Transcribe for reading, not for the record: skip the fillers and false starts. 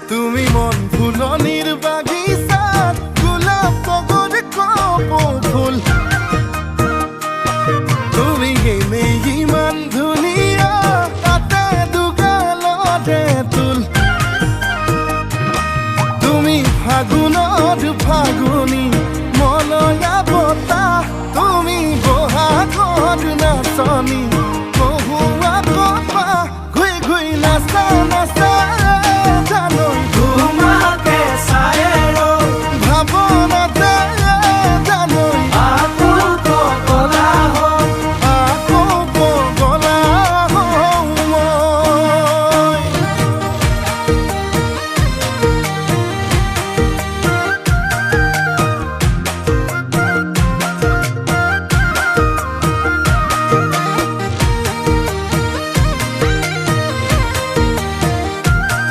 তুমি মন ফুলনির বাগিচাত গোলাপ তগর কপৌ ফুল তুমি এনেই ইমান ধুনীয়া তাতে দুগালতে তুল তুমি ফাগুনত ফাগুনী মলয়া বতাহ তুমি বহাগত নাচনী